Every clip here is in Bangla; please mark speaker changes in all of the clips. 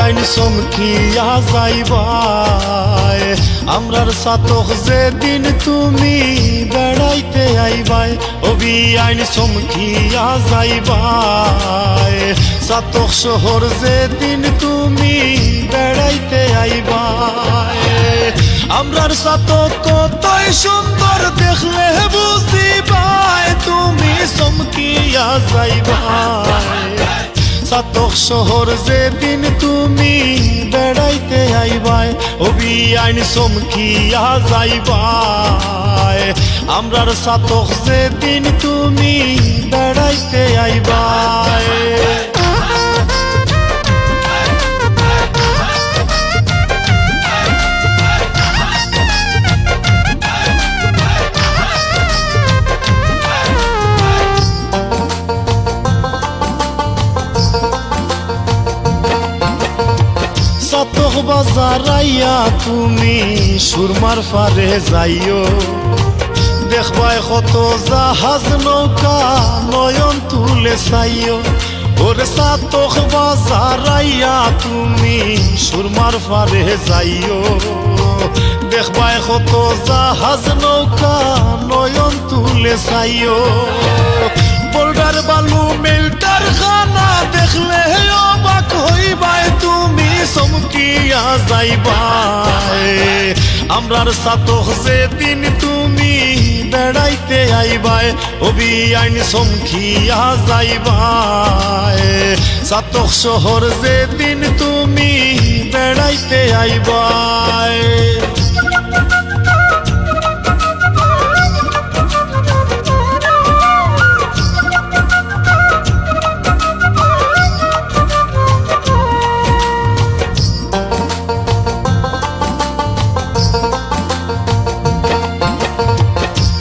Speaker 1: আইন চমকিয়া যাইবাই আমরার সাতক যেদিন তুমি বেড়াইতে আইবাই অবি আইন চমকিয়া যাইবাই সাতক শহর যেদিন তুমি বেড়াইতে আইবাই আমরার সাতক কতই সুন্দর দেখলে বুঝিবাই তুমি চমকিয়া যাইবাই সাতক শহর যেদিন তুমি বেড়াইতে আইবাই অবি আইন চমকিয়া যাইবাই আমরার সাতক যেদিন তুমি বেড়াইতে আইবাই সাতক বাজার আইয়া তুমি সুরমার ফারে যাইও দেখবাই কত জাহাজ নৌকা নয়ন তুলে চাইও ওরে সাতক বাজার আইয়া তুমি সুরমার ফারে যাইও দেখবাই কত জাহাজ নৌকা নয়ন তুলে চাইও বোল্ডার বালু মেলটার খানা দেখলে অবাক হইবাই তুমি চমকিয়া যাইবাই আমরার সাতক যেদিন তুমি বেড়াইতে আইবাই অবি আইন চমকিয়া যাইবাই সাতক শহর যেদিন তুমি বেড়াইতে আইবাই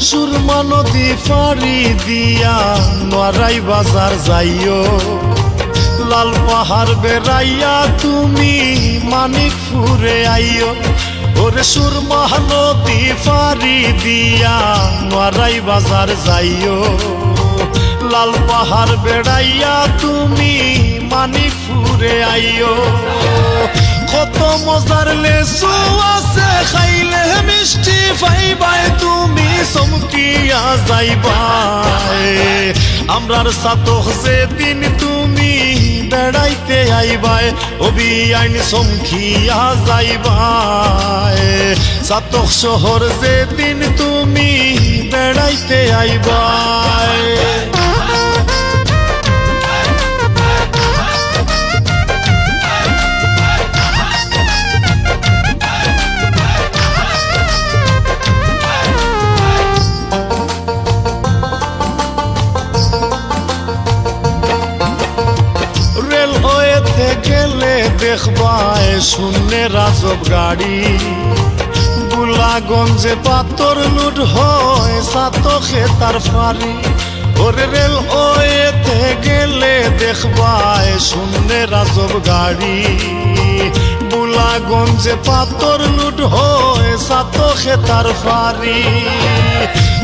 Speaker 1: সুরমা নদী পাড়ি দিয়া নরাই বাজার যাইও লাল পাহাড় বেড়াইয়া তুমি মানিকপুরে আইও ওরে সুরমা নদী পাড়ি দিয়া নরাই বাজার যাইও লাল পাহাড় বেড়াইয়া তুমি মানিকপুরে আইও কত মজার লেসু আছে খাইলে মিষ্টি পাইবাই তুমি চমকিয়া যাইবাই আমরার সাতক যেদিন তুমি বেড়াইতে আইবাই অবি আইন চমকিয়া যাইবাই সাতক শহর যেদিন তুমি বেড়াইতে আইবাই গেলে দেখবাই শূন্যে রাজব গাড়ি বুলাগঞ্জে পাথর লুট হয় সাতকে তার ফারি ওরে রেল ওয়েতে গেলে দেখবাই শূন্যে রাজব গাড়ি বুলাগঞ্জে পাথর লুট হয় সাতকে তার ফারি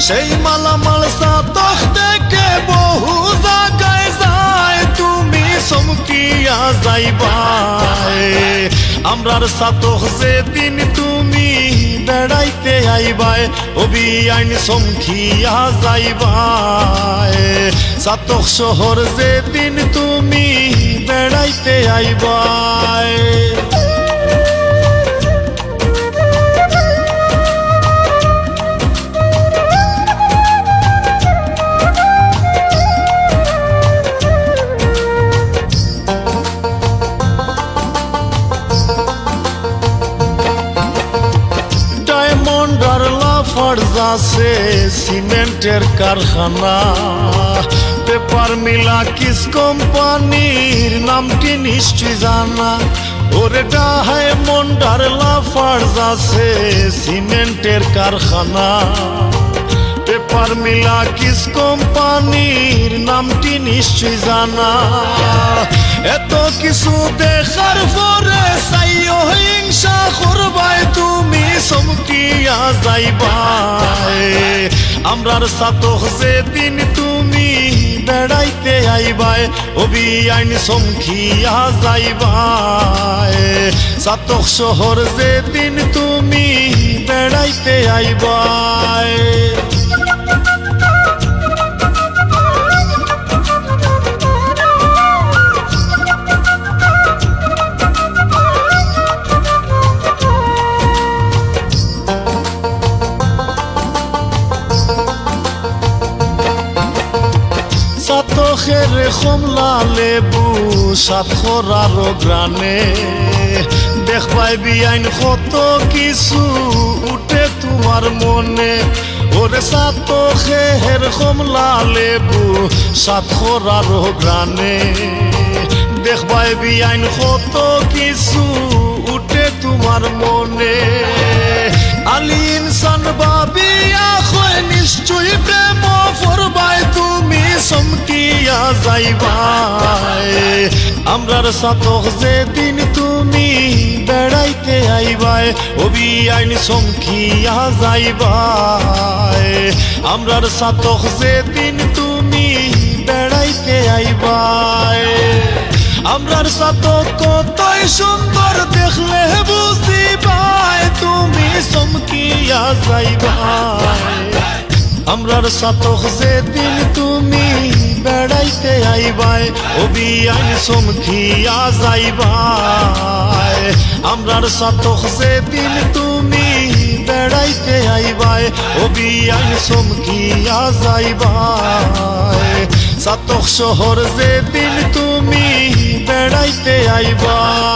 Speaker 1: সেই মালামাল সাতক থেকে বহু জায়গায় যায় তুমি চমকিয়া যাইবাই আমরার সাতক যেদিন তুমি বেড়াইতে আইবাই অবি আইন চমকিয়া যাইবাই সাতক শহর যেদিন তুমি বেড়াইতে আইবাই আছে সিমেন্টের কারখানা পেপার মিলা কিস কোম্পানির নামটি নিশ্চয় জানা ওরে ডায়মন্ডার লাফার্জ আছে সিমেন্টের কারখানা পেপার মিলা কিস কোম্পানির নামটি নিশ্চয় জানা এত কিছু দেখার পরে চাইও হিংসা করবাই তুমি চমকিয়া যাইবাই আমরার সাতক যেদিন তুমি বেড়াইতে আইবাই অবি আইন সমখিয়া যাইবাই সাতক শহর যেদিন তুমি বেড়াইতে আইবাই সাতকের কমলা লেবু সাতখরার গ্রানে দেখবাই বিআইন কত কিছু উঠে তোমার মনে ওরে সাতকের কমলা লেবু সাতখরার গ্রানে দেখবাই বিআইন কত কিছু উঠে তোমার মনে আলি ইনসান ভাবিয়া হয় নিশ্চয় প্রেম ফরবাই তুমি সমকিয়া যাইবাই আমরার সাতক যেদিন তুমি বেড়াইতে আইবাই অবি আইন সমকিয়া যাইবাই আমরার সাতক যেদিন তুমি বেড়াইতে আইবাই আমরার সাতক কতই সুন্দর দেখলে বুঝিবাই তুমি সমকিয়া যাইবাই আমরার সাতক যেদিন তুমি বেড়াইতে আইবাই অবি আইন সমখিয়া যাইবাই আমরার সাতক যেদিন তুমি বেড়াইতে আইবাই অবি আইন সমখিয়া যাইবাই সাতক শহর যেদিন তুমি বেড়াইতে আইবাই